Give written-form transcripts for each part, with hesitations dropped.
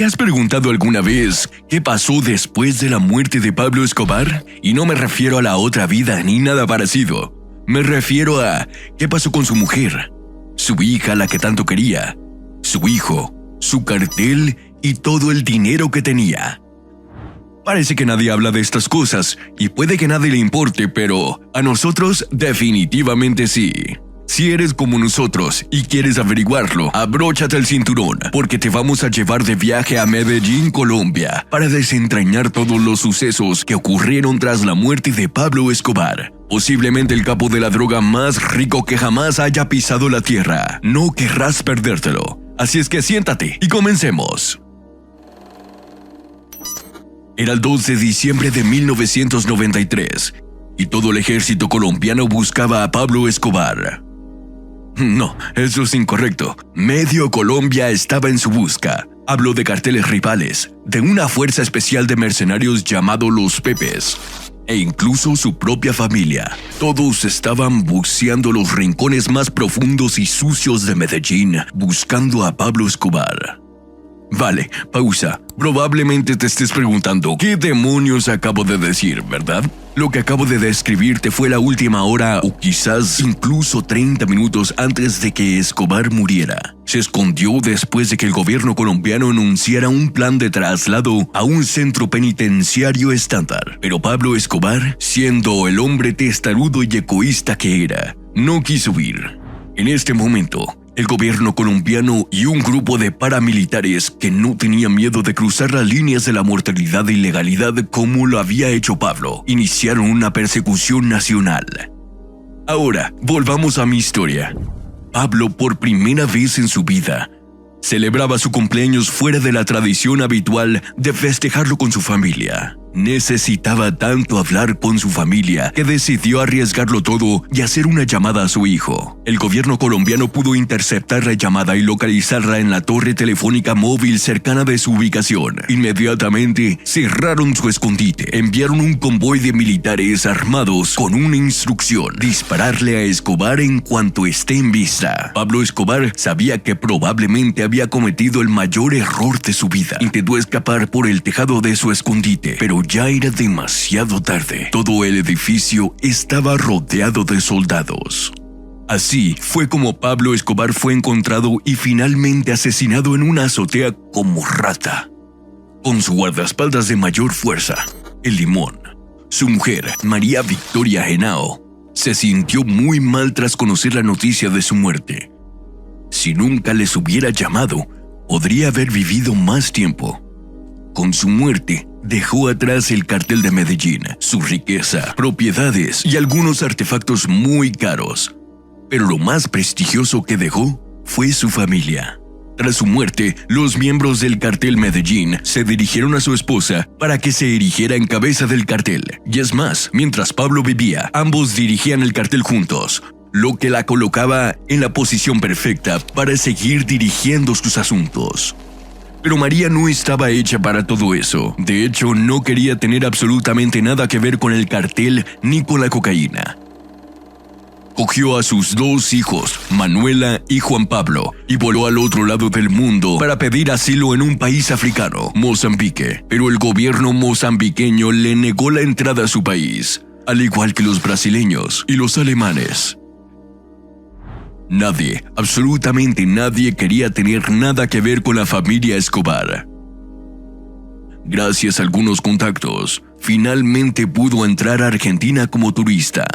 ¿Te has preguntado alguna vez qué pasó después de la muerte de Pablo Escobar? Y no me refiero a la otra vida ni nada parecido. Me refiero a qué pasó con su mujer, su hija, la que tanto quería, su hijo, su cartel y todo el dinero que tenía. Parece que nadie habla de estas cosas y puede que nadie le importe, pero a nosotros definitivamente sí. Si eres como nosotros y quieres averiguarlo, abróchate el cinturón, porque te vamos a llevar de viaje a Medellín, Colombia, para desentrañar todos los sucesos que ocurrieron tras la muerte de Pablo Escobar, posiblemente el capo de la droga más rico que jamás haya pisado la tierra. No querrás perdértelo. Así es que siéntate y comencemos. Era el 2 de diciembre de 1993 y todo el ejército colombiano buscaba a Pablo Escobar. No, eso es incorrecto. Medio Colombia estaba en su busca. Hablo de carteles rivales, de una fuerza especial de mercenarios llamado los Pepes, e incluso su propia familia. Todos estaban buceando los rincones más profundos y sucios de Medellín, buscando a Pablo Escobar. Vale, pausa. Probablemente te estés preguntando, ¿qué demonios acabo de decir, verdad? Lo que acabo de describirte fue la última hora o quizás incluso 30 minutos antes de que Escobar muriera. Se escondió después de que el gobierno colombiano anunciara un plan de traslado a un centro penitenciario estándar. Pero Pablo Escobar, siendo el hombre testarudo y egoísta que era, no quiso huir. En este momento, el gobierno colombiano y un grupo de paramilitares que no tenían miedo de cruzar las líneas de la mortalidad y legalidad como lo había hecho Pablo, iniciaron una persecución nacional. Ahora, volvamos a mi historia. Pablo, por primera vez en su vida, celebraba su cumpleaños fuera de la tradición habitual de festejarlo con su familia. Necesitaba tanto hablar con su familia que decidió arriesgarlo todo y hacer una llamada a su hijo. El gobierno colombiano pudo interceptar la llamada y localizarla en la torre telefónica móvil cercana de su ubicación. Inmediatamente cerraron su escondite. Enviaron un convoy de militares armados con una instrucción: dispararle a Escobar en cuanto esté en vista. Pablo Escobar sabía que probablemente había cometido el mayor error de su vida. Intentó escapar por el tejado de su escondite, pero ya era demasiado tarde. Todo el edificio estaba rodeado de soldados. Así fue como Pablo Escobar fue encontrado y finalmente asesinado en una azotea como rata. Con su guardaespaldas de mayor fuerza, el Limón, su mujer, María Victoria Henao, se sintió muy mal tras conocer la noticia de su muerte. Si nunca les hubiera llamado, podría haber vivido más tiempo. Con su muerte, dejó atrás el cartel de Medellín, su riqueza, propiedades y algunos artefactos muy caros. Pero lo más prestigioso que dejó fue su familia. Tras su muerte, los miembros del cartel Medellín se dirigieron a su esposa para que se erigiera en cabeza del cartel. Y es más, mientras Pablo vivía, ambos dirigían el cartel juntos, lo que la colocaba en la posición perfecta para seguir dirigiendo sus asuntos. Pero María no estaba hecha para todo eso. De hecho, no quería tener absolutamente nada que ver con el cartel ni con la cocaína. Cogió a sus dos hijos, Manuela y Juan Pablo, y voló al otro lado del mundo para pedir asilo en un país africano, Mozambique. Pero el gobierno mozambiqueño le negó la entrada a su país, al igual que los brasileños y los alemanes. Nadie, absolutamente nadie quería tener nada que ver con la familia Escobar. Gracias a algunos contactos, finalmente pudo entrar a Argentina como turista.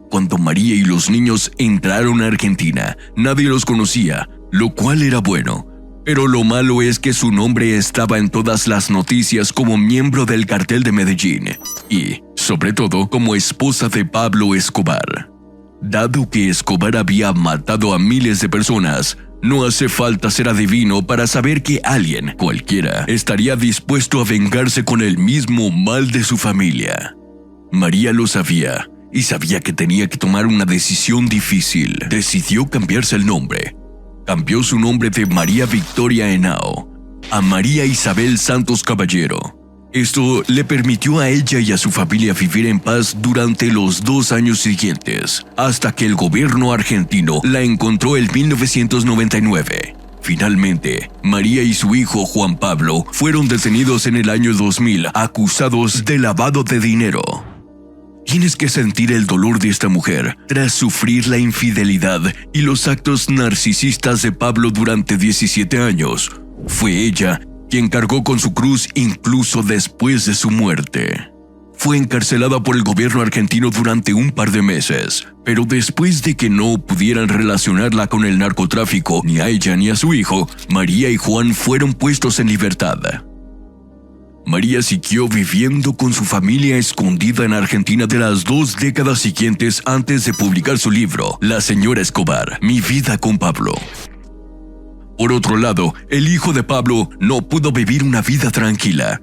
Cuando María y los niños entraron a Argentina, nadie los conocía, lo cual era bueno. Pero lo malo es que su nombre estaba en todas las noticias como miembro del cartel de Medellín y, sobre todo, como esposa de Pablo Escobar. Dado que Escobar había matado a miles de personas, no hace falta ser adivino para saber que alguien, cualquiera, estaría dispuesto a vengarse con el mismo mal de su familia. María lo sabía, y sabía que tenía que tomar una decisión difícil. Decidió cambiarse el nombre. Cambió su nombre de María Victoria Henao a María Isabel Santos Caballero. Esto le permitió a ella y a su familia vivir en paz durante los 2 años siguientes, hasta que el gobierno argentino la encontró en 1999. Finalmente, María y su hijo Juan Pablo fueron detenidos en el año 2000 acusados de lavado de dinero. Tienes que sentir el dolor de esta mujer tras sufrir la infidelidad y los actos narcisistas de Pablo durante 17 años. Fue ella quien cargó con su cruz incluso después de su muerte. Fue encarcelada por el gobierno argentino durante un par de meses, pero después de que no pudieran relacionarla con el narcotráfico, ni a ella ni a su hijo, María y Juan fueron puestos en libertad. María siguió viviendo con su familia escondida en Argentina de las 2 décadas siguientes antes de publicar su libro, La Señora Escobar, Mi vida con Pablo. Por otro lado, el hijo de Pablo no pudo vivir una vida tranquila.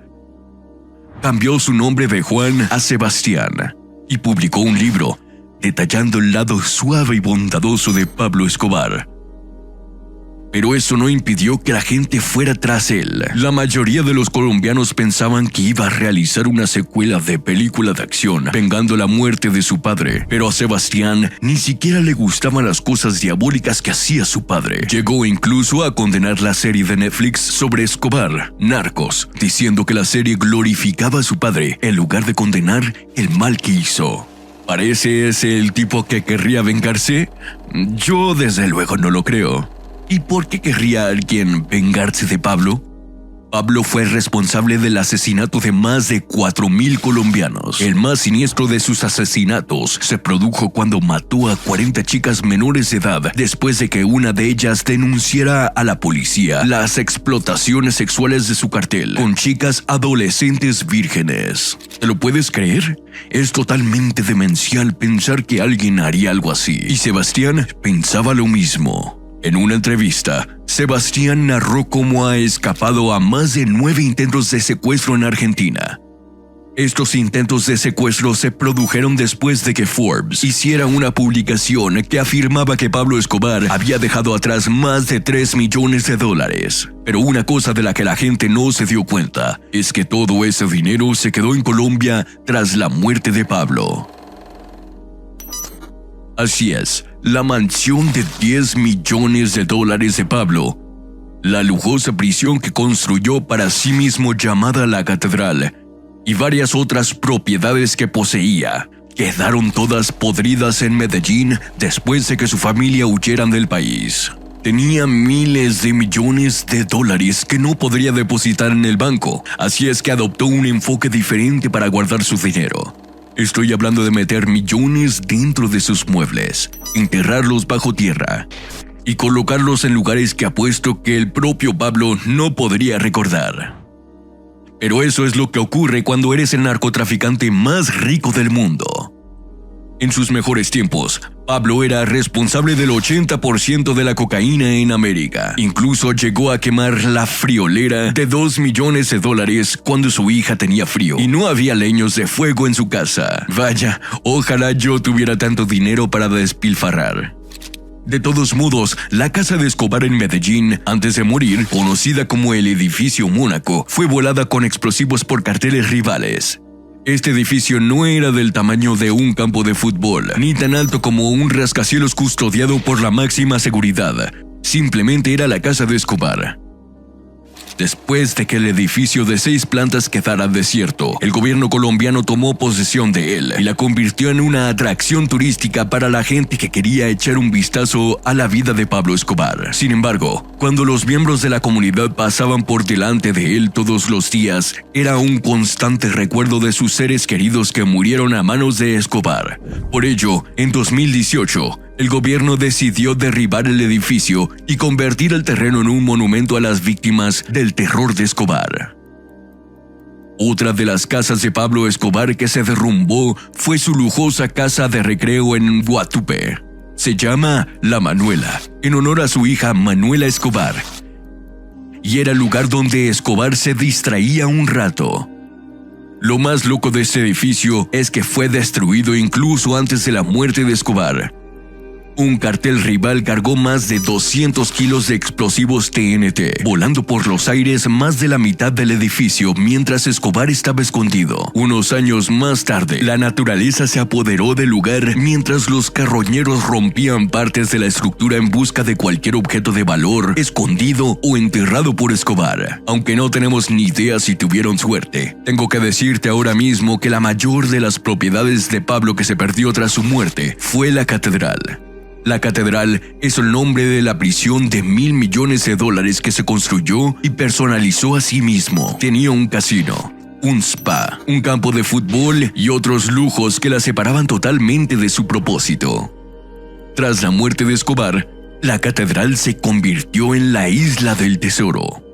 Cambió su nombre de Juan a Sebastián y publicó un libro detallando el lado suave y bondadoso de Pablo Escobar. Pero eso no impidió que la gente fuera tras él. La mayoría de los colombianos pensaban que iba a realizar una secuela de película de acción, vengando la muerte de su padre. Pero a Sebastián ni siquiera le gustaban las cosas diabólicas que hacía su padre. Llegó incluso a condenar la serie de Netflix sobre Escobar, Narcos, diciendo que la serie glorificaba a su padre en lugar de condenar el mal que hizo. ¿Parece ese el tipo que querría vengarse? Yo desde luego no lo creo. ¿Y por qué querría alguien vengarse de Pablo? Pablo fue responsable del asesinato de más de 4,000 colombianos. El más siniestro de sus asesinatos se produjo cuando mató a 40 chicas menores de edad después de que una de ellas denunciara a la policía las explotaciones sexuales de su cartel con chicas adolescentes vírgenes. ¿Te lo puedes creer? Es totalmente demencial pensar que alguien haría algo así. Y Sebastián pensaba lo mismo. En una entrevista, Sebastián narró cómo ha escapado a más de 9 intentos de secuestro en Argentina. Estos intentos de secuestro se produjeron después de que Forbes hiciera una publicación que afirmaba que Pablo Escobar había dejado atrás más de $3 millones. Pero una cosa de la que la gente no se dio cuenta es que todo ese dinero se quedó en Colombia tras la muerte de Pablo. Así es, la mansión de $10 millones de Pablo, la lujosa prisión que construyó para sí mismo llamada la Catedral, y varias otras propiedades que poseía, quedaron todas podridas en Medellín después de que su familia huyeran del país. Tenía miles de millones de dólares que no podría depositar en el banco, así es que adoptó un enfoque diferente para guardar su dinero. Estoy hablando de meter millones dentro de sus muebles, enterrarlos bajo tierra y colocarlos en lugares que apuesto que el propio Pablo no podría recordar. Pero eso es lo que ocurre cuando eres el narcotraficante más rico del mundo. En sus mejores tiempos, Pablo era responsable del 80% de la cocaína en América. Incluso llegó a quemar la friolera de $2 millones cuando su hija tenía frío y no había leños de fuego en su casa. Vaya, ojalá yo tuviera tanto dinero para despilfarrar. De todos modos, la casa de Escobar en Medellín, antes de morir, conocida como el Edificio Mónaco, fue volada con explosivos por carteles rivales. Este edificio no era del tamaño de un campo de fútbol, ni tan alto como un rascacielos custodiado por la máxima seguridad. Simplemente era la casa de Escobar. Después de que el edificio de 6 plantas quedara desierto, el gobierno colombiano tomó posesión de él y la convirtió en una atracción turística para la gente que quería echar un vistazo a la vida de Pablo Escobar. Sin embargo, cuando los miembros de la comunidad pasaban por delante de él todos los días, era un constante recuerdo de sus seres queridos que murieron a manos de Escobar. Por ello, en 2018, el gobierno decidió derribar el edificio y convertir el terreno en un monumento a las víctimas del terror de Escobar. Otra de las casas de Pablo Escobar que se derrumbó fue su lujosa casa de recreo en Guatupé. Se llama La Manuela, en honor a su hija Manuela Escobar. Y era el lugar donde Escobar se distraía un rato. Lo más loco de este edificio es que fue destruido incluso antes de la muerte de Escobar. Un cartel rival cargó más de 200 kilos de explosivos TNT, volando por los aires más de la mitad del edificio mientras Escobar estaba escondido. Unos años más tarde, la naturaleza se apoderó del lugar mientras los carroñeros rompían partes de la estructura en busca de cualquier objeto de valor escondido o enterrado por Escobar. Aunque no tenemos ni idea si tuvieron suerte, tengo que decirte ahora mismo que la mayor de las propiedades de Pablo que se perdió tras su muerte fue la catedral. La catedral es el nombre de la prisión de $1.000 millones que se construyó y personalizó a sí mismo. Tenía un casino, un spa, un campo de fútbol y otros lujos que la separaban totalmente de su propósito. Tras la muerte de Escobar, la catedral se convirtió en la isla del tesoro.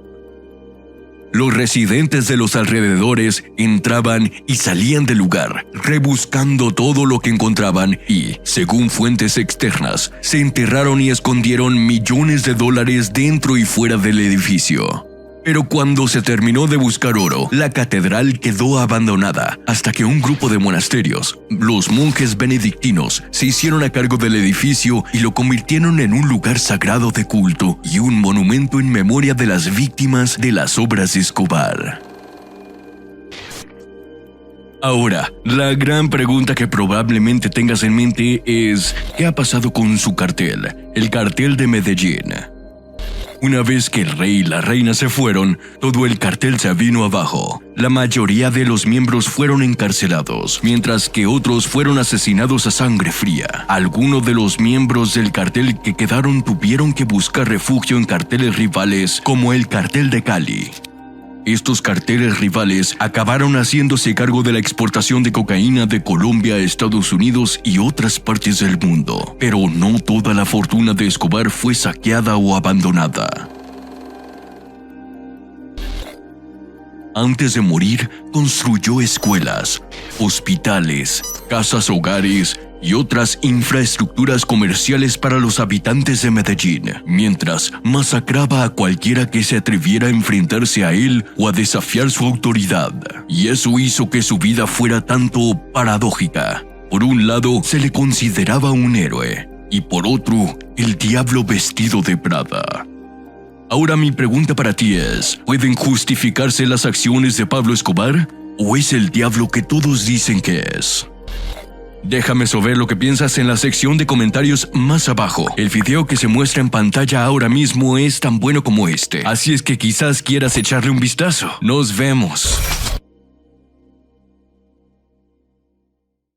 Los residentes de los alrededores entraban y salían del lugar, rebuscando todo lo que encontraban y, según fuentes externas, se enterraron y escondieron millones de dólares dentro y fuera del edificio. Pero cuando se terminó de buscar oro, la catedral quedó abandonada hasta que un grupo de monasterios, los monjes benedictinos, se hicieron a cargo del edificio y lo convirtieron en un lugar sagrado de culto y un monumento en memoria de las víctimas de las obras de Escobar. Ahora, la gran pregunta que probablemente tengas en mente es, ¿qué ha pasado con su cartel? El cartel de Medellín. Una vez que el rey y la reina se fueron, todo el cartel se vino abajo. La mayoría de los miembros fueron encarcelados, mientras que otros fueron asesinados a sangre fría. Algunos de los miembros del cartel que quedaron tuvieron que buscar refugio en carteles rivales como el cartel de Cali. Estos carteles rivales acabaron haciéndose cargo de la exportación de cocaína de Colombia a Estados Unidos y otras partes del mundo, pero no toda la fortuna de Escobar fue saqueada o abandonada. Antes de morir, construyó escuelas, hospitales, casas hogares y otras infraestructuras comerciales para los habitantes de Medellín, mientras masacraba a cualquiera que se atreviera a enfrentarse a él o a desafiar su autoridad. Y eso hizo que su vida fuera tanto paradójica. Por un lado, se le consideraba un héroe, y por otro, el diablo vestido de Prada. Ahora mi pregunta para ti es, ¿pueden justificarse las acciones de Pablo Escobar? ¿O es el diablo que todos dicen que es? Déjame saber lo que piensas en la sección de comentarios más abajo. El video que se muestra en pantalla ahora mismo es tan bueno como este, así es que quizás quieras echarle un vistazo. Nos vemos.